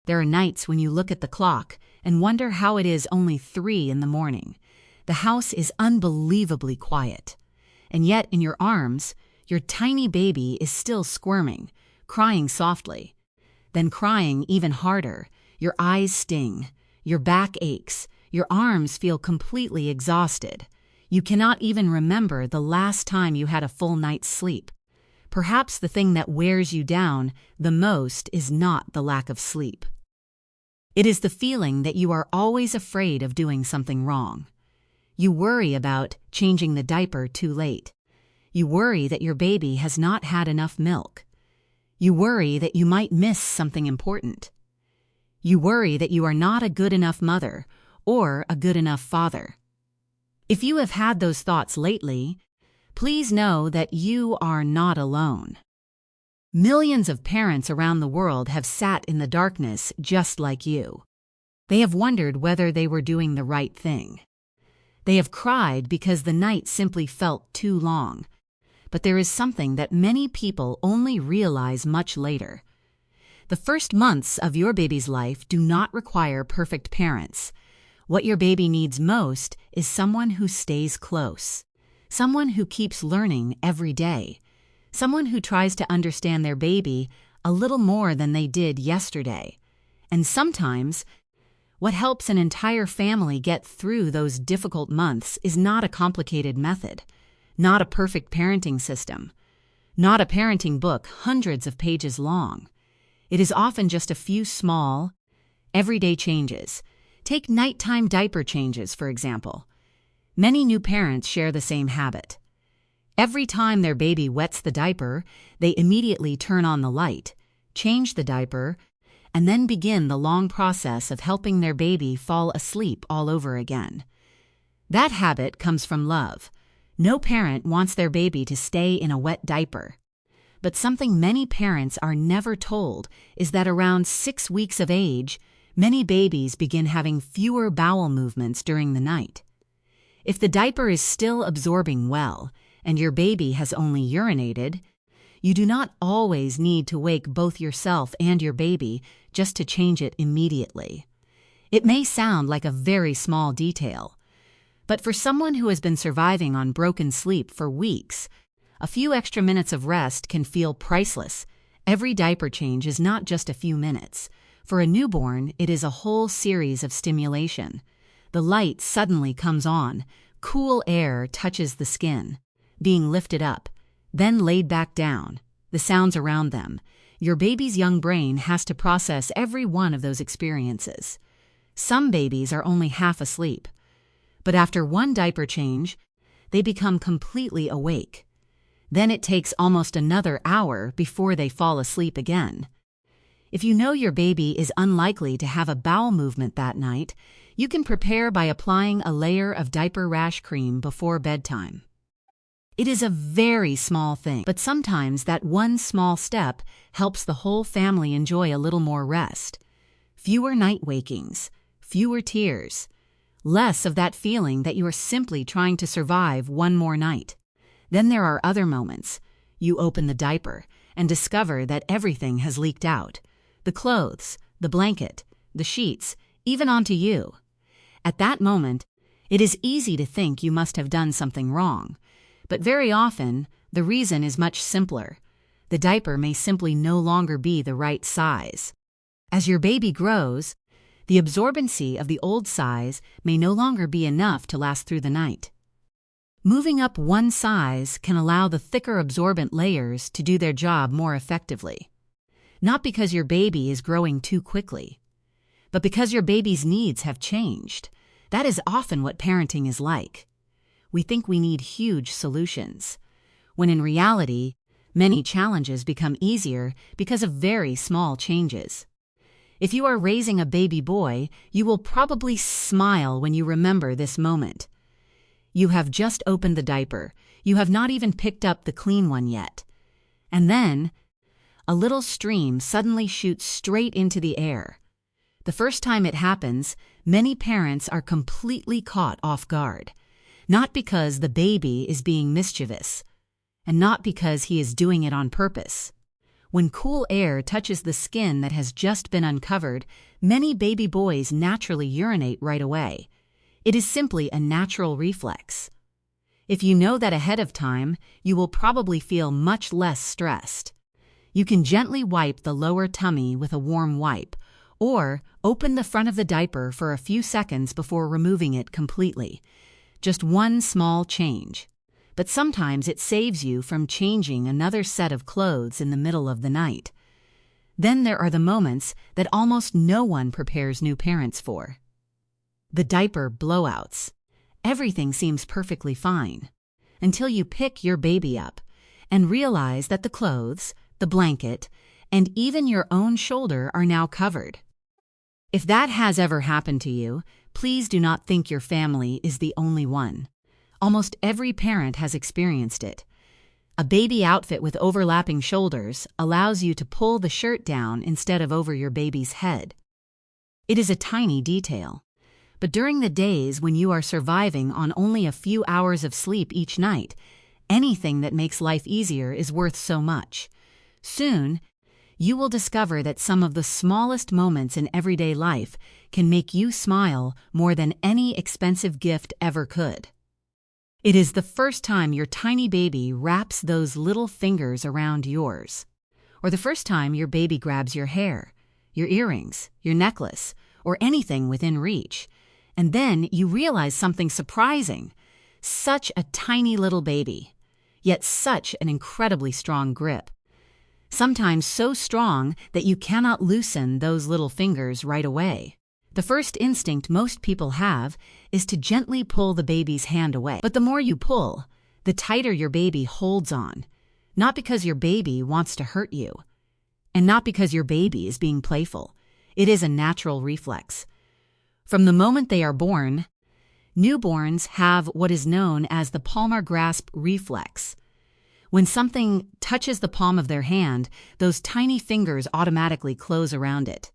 There are nights when you look at the clock and wonder how it is only 3 in the morning. The house is unbelievably quiet. And yet in your arms, your tiny baby is still squirming, crying softly. Then crying even harder. Your eyes sting. Your back aches. Your arms feel completely exhausted. You cannot even remember the last time you had a full night's sleep. Perhaps the thing that wears you down the most is not the lack of sleep. It is the feeling that you are always afraid of doing something wrong. You worry about changing the diaper too late. You worry that your baby has not had enough milk. You worry that you might miss something important. You worry that you are not a good enough mother or a good enough father. If you have had those thoughts lately, please know that you are not alone. Millions of parents around the world have sat in the darkness just like you. They have wondered whether they were doing the right thing. They have cried because the night simply felt too long. But there is something that many people only realize much later. The first months of your baby's life do not require perfect parents. What your baby needs most is someone who stays close. Someone who keeps learning every day. Someone who tries to understand their baby a little more than they did yesterday. And sometimes, what helps an entire family get through those difficult months is not a complicated method, not a perfect parenting system, not a parenting book hundreds of pages long. It is often just a few small, everyday changes. Take nighttime diaper changes, for example. Many new parents share the same habit. Every time their baby wets the diaper, they immediately turn on the light, change the diaper, and then begin the long process of helping their baby fall asleep all over again. That habit comes from love. No parent wants their baby to stay in a wet diaper. But something many parents are never told is that around 6 weeks of age, many babies begin having fewer bowel movements during the night. If the diaper is still absorbing well, and your baby has only urinated, you do not always need to wake both yourself and your baby just to change it immediately. It may sound like a very small detail, but for someone who has been surviving on broken sleep for weeks, a few extra minutes of rest can feel priceless. Every diaper change is not just a few minutes. For a newborn, it is a whole series of stimulation. The light suddenly comes on, cool air touches the skin, being lifted up, then laid back down, the sounds around them. Your baby's young brain has to process every one of those experiences. Some babies are only half asleep, but after one diaper change, they become completely awake. Then it takes almost another hour before they fall asleep again. If you know your baby is unlikely to have a bowel movement that night, you can prepare by applying a layer of diaper rash cream before bedtime. It is a very small thing, but sometimes that one small step helps the whole family enjoy a little more rest. Fewer night wakings, fewer tears, less of that feeling that you are simply trying to survive one more night. Then there are other moments. You open the diaper and discover that everything has leaked out. The clothes, the blanket, the sheets, even onto you. At that moment, it is easy to think you must have done something wrong. But very often, the reason is much simpler. The diaper may simply no longer be the right size. As your baby grows, the absorbency of the old size may no longer be enough to last through the night. Moving up one size can allow the thicker absorbent layers to do their job more effectively. Not because your baby is growing too quickly, but because your baby's needs have changed. That is often what parenting is like. We think we need huge solutions, when in reality, many challenges become easier because of very small changes. If you are raising a baby boy, you will probably smile when you remember this moment. You have just opened the diaper. You have not even picked up the clean one yet. And then, a little stream suddenly shoots straight into the air. The first time it happens, many parents are completely caught off guard. Not because the baby is being mischievous, and not because he is doing it on purpose. When cool air touches the skin that has just been uncovered, many baby boys naturally urinate right away. It is simply a natural reflex. If you know that ahead of time, you will probably feel much less stressed. You can gently wipe the lower tummy with a warm wipe, or open the front of the diaper for a few seconds before removing it completely. Just one small change. But sometimes it saves you from changing another set of clothes in the middle of the night. Then there are the moments that almost no one prepares new parents for. The diaper blowouts. Everything seems perfectly fine until you pick your baby up and realize that the clothes, the blanket, and even your own shoulder are now covered. If that has ever happened to you, please do not think your family is the only one. Almost every parent has experienced it. A baby outfit with overlapping shoulders allows you to pull the shirt down instead of over your baby's head. It is a tiny detail, but during the days when you are surviving on only a few hours of sleep each night, anything that makes life easier is worth so much. Soon, you will discover that some of the smallest moments in everyday life can make you smile more than any expensive gift ever could. It is the first time your tiny baby wraps those little fingers around yours, or the first time your baby grabs your hair, your earrings, your necklace, or anything within reach, and then you realize something surprising. Such a tiny little baby, yet such an incredibly strong grip. Sometimes so strong that you cannot loosen those little fingers right away. The first instinct most people have is to gently pull the baby's hand away. But the more you pull, the tighter your baby holds on, not because your baby wants to hurt you, and not because your baby is being playful. It is a natural reflex. From the moment they are born, newborns have what is known as the palmar grasp reflex. When something touches the palm of their hand, those tiny fingers automatically close around it.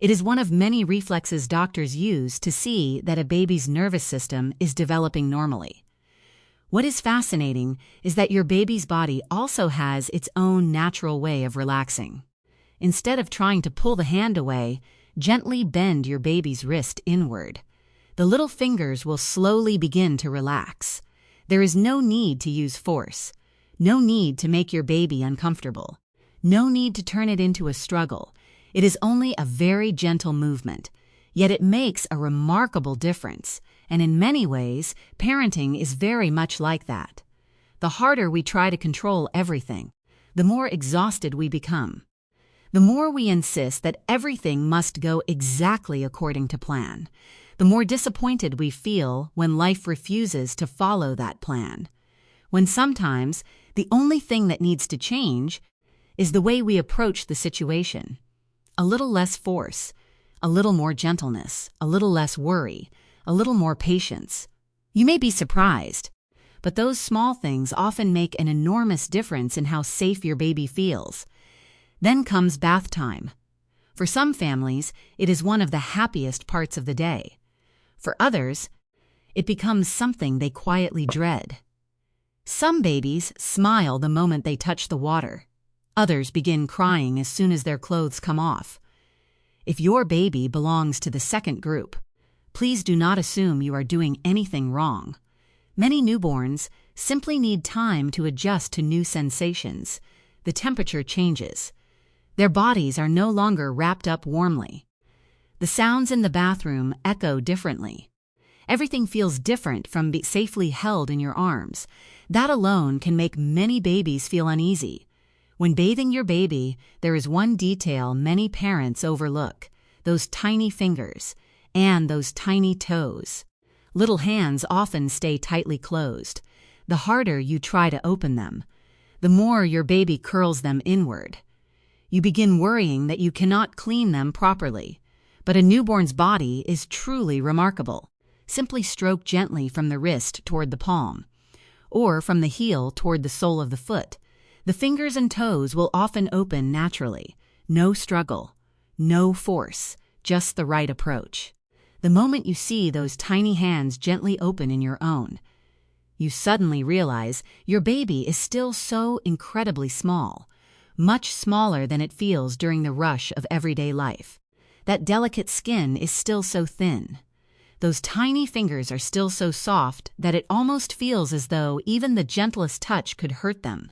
It is one of many reflexes doctors use to see that a baby's nervous system is developing normally. What is fascinating is that your baby's body also has its own natural way of relaxing. Instead of trying to pull the hand away, gently bend your baby's wrist inward. The little fingers will slowly begin to relax. There is no need to use force. No need to make your baby uncomfortable. No need to turn it into a struggle. It is only a very gentle movement, yet it makes a remarkable difference, and in many ways, parenting is very much like that. The harder we try to control everything, the more exhausted we become. The more we insist that everything must go exactly according to plan, the more disappointed we feel when life refuses to follow that plan. When sometimes the only thing that needs to change is the way we approach the situation. A little less force, a little more gentleness, a little less worry, a little more patience. You may be surprised, but those small things often make an enormous difference in how safe your baby feels. Then comes bath time. For some families, it is one of the happiest parts of the day. For others, it becomes something they quietly dread. Some babies smile the moment they touch the water. Others begin crying as soon as their clothes come off. If your baby belongs to the second group, please do not assume you are doing anything wrong. Many newborns simply need time to adjust to new sensations. The temperature changes. Their bodies are no longer wrapped up warmly. The sounds in the bathroom echo differently. Everything feels different from being safely held in your arms. That alone can make many babies feel uneasy. When bathing your baby, there is one detail many parents overlook: those tiny fingers and those tiny toes. Little hands often stay tightly closed. The harder you try to open them, the more your baby curls them inward. You begin worrying that you cannot clean them properly. But a newborn's body is truly remarkable. Simply stroke gently from the wrist toward the palm, or from the heel toward the sole of the foot. The fingers and toes will often open naturally. No struggle, no force, just the right approach. The moment you see those tiny hands gently open in your own, you suddenly realize your baby is still so incredibly small. much smaller than it feels during the rush of everyday life. That delicate skin is still so thin. Those tiny fingers are still so soft that it almost feels as though even the gentlest touch could hurt them.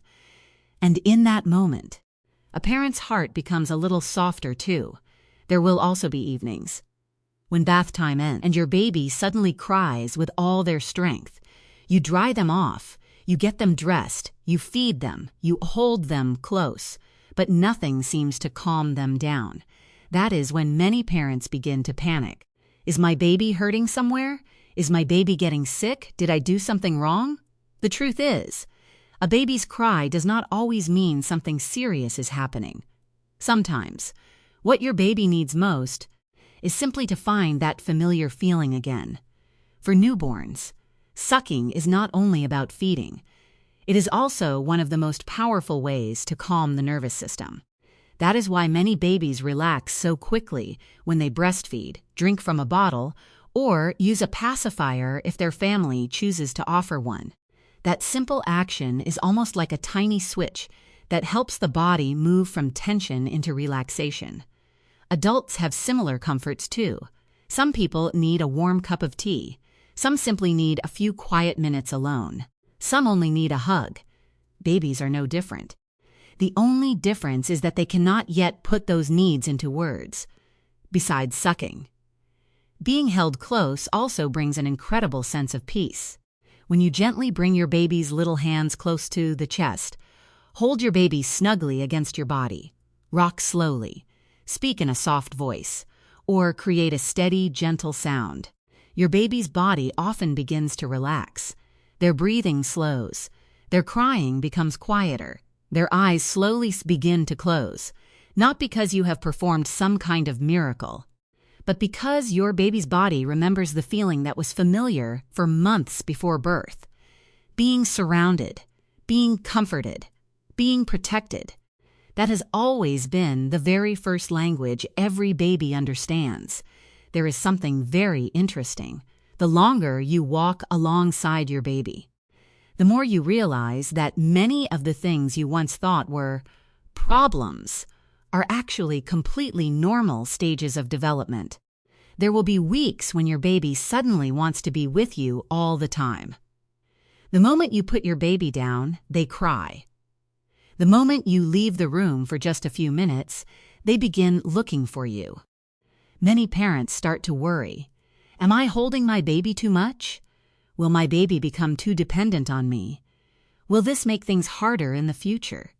And in that moment, a parent's heart becomes a little softer too. There will also be evenings when bath time ends and your baby suddenly cries with all their strength. You dry them off, you get them dressed, you feed them, you hold them close, but nothing seems to calm them down. That is when many parents begin to panic. Is my baby hurting somewhere? Is my baby getting sick? Did I do something wrong? The truth is, a baby's cry does not always mean something serious is happening. Sometimes, what your baby needs most is simply to find that familiar feeling again. For newborns, sucking is not only about feeding. It is also one of the most powerful ways to calm the nervous system. That is why many babies relax so quickly when they breastfeed, drink from a bottle, or use a pacifier if their family chooses to offer one. That simple action is almost like a tiny switch that helps the body move from tension into relaxation. Adults have similar comforts too. Some people need a warm cup of tea. Some simply need a few quiet minutes alone. Some only need a hug. Babies are no different. The only difference is that they cannot yet put those needs into words. Besides sucking, being held close also brings an incredible sense of peace. When you gently bring your baby's little hands close to the chest, hold your baby snugly against your body, rock slowly, speak in a soft voice, or create a steady, gentle sound. Your baby's body often begins to relax. Their breathing slows. Their crying becomes quieter. Their eyes slowly begin to close, not because you have performed some kind of miracle, but because your baby's body remembers the feeling that was familiar for months before birth. Being surrounded, being comforted, being protected. That has always been the very first language every baby understands. There is something very interesting. The longer you walk alongside your baby, the more you realize that many of the things you once thought were problems are actually completely normal stages of development. There will be weeks when your baby suddenly wants to be with you all the time. The moment you put your baby down, they cry. The moment you leave the room for just a few minutes, they begin looking for you. Many parents start to worry. Am I holding my baby too much? Will my baby become too dependent on me? Will this make things harder in the future?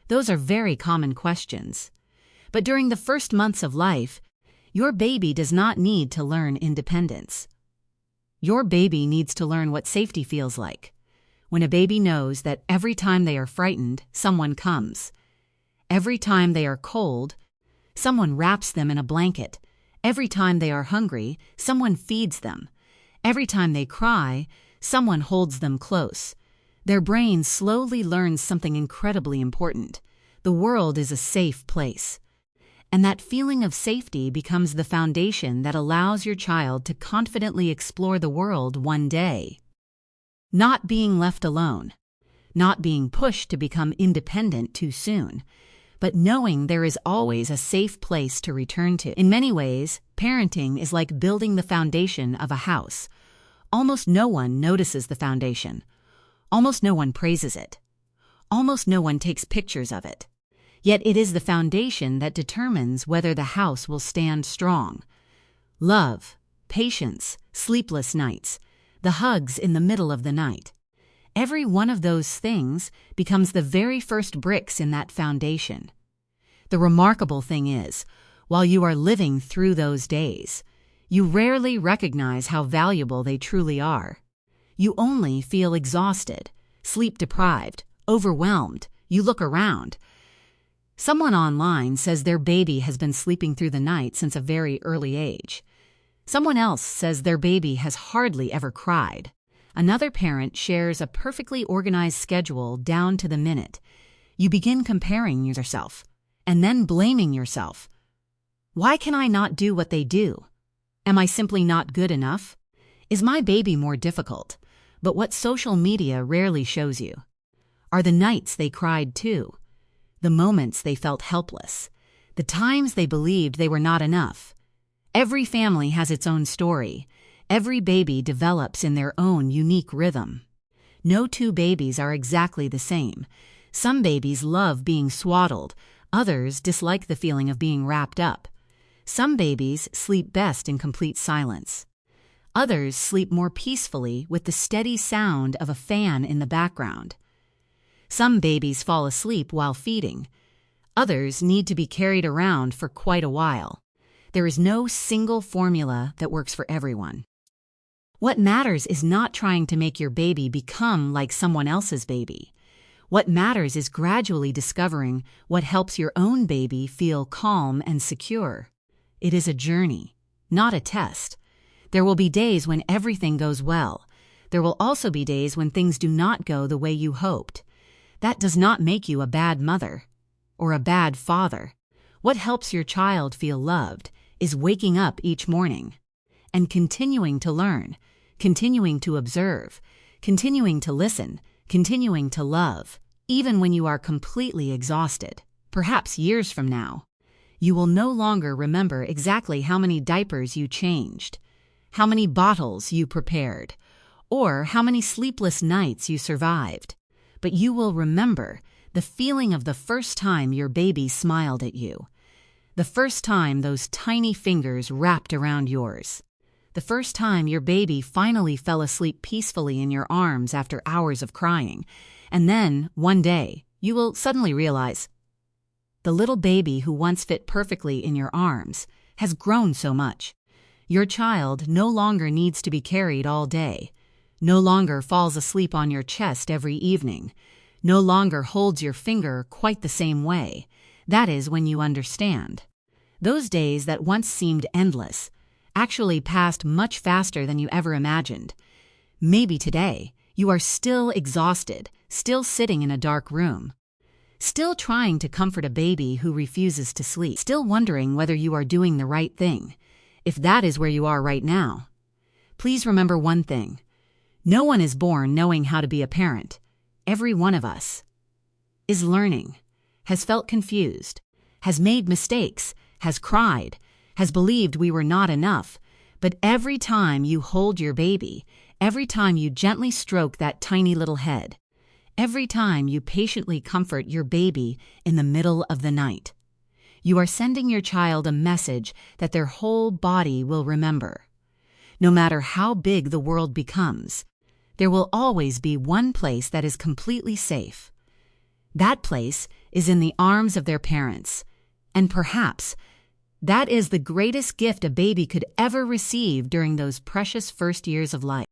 Those are very common questions. But during the first months of life, your baby does not need to learn independence. Your baby needs to learn what safety feels like. When a baby knows that every time they are frightened, someone comes. Every time they are cold, someone wraps them in a blanket. Every time they are hungry, someone feeds them. Every time they cry, someone holds them close. Their brain slowly learns something incredibly important. The world is a safe place. And that feeling of safety becomes the foundation that allows your child to confidently explore the world one day. Not being left alone, not being pushed to become independent too soon, but knowing there is always a safe place to return to. In many ways, parenting is like building the foundation of a house. Almost no one notices the foundation. Almost no one praises it. Almost no one takes pictures of it. Yet it is the foundation that determines whether the house will stand strong. Love, patience, sleepless nights, the hugs in the middle of the night. Every one of those things becomes the very first bricks in that foundation. The remarkable thing is, while you are living through those days, you rarely recognize how valuable they truly are. You only feel exhausted, sleep-deprived, overwhelmed. You look around. Someone online says their baby has been sleeping through the night since a very early age. Someone else says their baby has hardly ever cried. Another parent shares a perfectly organized schedule down to the minute. You begin comparing yourself, and then blaming yourself. Why can I not do what they do? Am I simply not good enough? Is my baby more difficult? But what social media rarely shows you are the nights they cried too. the moments they felt helpless, the times they believed they were not enough. Every family has its own story. Every baby develops in their own unique rhythm. No two babies are exactly the same. Some babies love being swaddled, others dislike the feeling of being wrapped up. Some babies sleep best in complete silence. Others sleep more peacefully with the steady sound of a fan in the background. Some babies fall asleep while feeding. Others need to be carried around for quite a while. There is no single formula that works for everyone. What matters is not trying to make your baby become like someone else's baby. What matters is gradually discovering what helps your own baby feel calm and secure. It is a journey, not a test. There will be days when everything goes well. There will also be days when things do not go the way you hoped. That does not make you a bad mother or a bad father. What helps your child feel loved is waking up each morning and continuing to learn, continuing to observe, continuing to listen, continuing to love, even when you are completely exhausted. Perhaps years from now, you will no longer remember exactly how many diapers you changed, how many bottles you prepared, or how many sleepless nights you survived. But you will remember the feeling of the first time your baby smiled at you, the first time those tiny fingers wrapped around yours, the first time your baby finally fell asleep peacefully in your arms after hours of crying. And then, one day, you will suddenly realize, the little baby who once fit perfectly in your arms has grown so much. Your child no longer needs to be carried all day, no longer falls asleep on your chest every evening, no longer holds your finger quite the same way. That is when you understand. Those days that once seemed endless actually passed much faster than you ever imagined. Maybe today you are still exhausted, still sitting in a dark room, still trying to comfort a baby who refuses to sleep, still wondering whether you are doing the right thing. If that is where you are right now, please remember one thing. No one is born knowing how to be a parent. Every one of us is learning, has felt confused, has made mistakes, has cried, has believed we were not enough. But every time you hold your baby, every time you gently stroke that tiny little head, every time you patiently comfort your baby in the middle of the night, you are sending your child a message that their whole body will remember. No matter how big the world becomes, there will always be one place that is completely safe. That place is in the arms of their parents, and perhaps that is the greatest gift a baby could ever receive during those precious first years of life.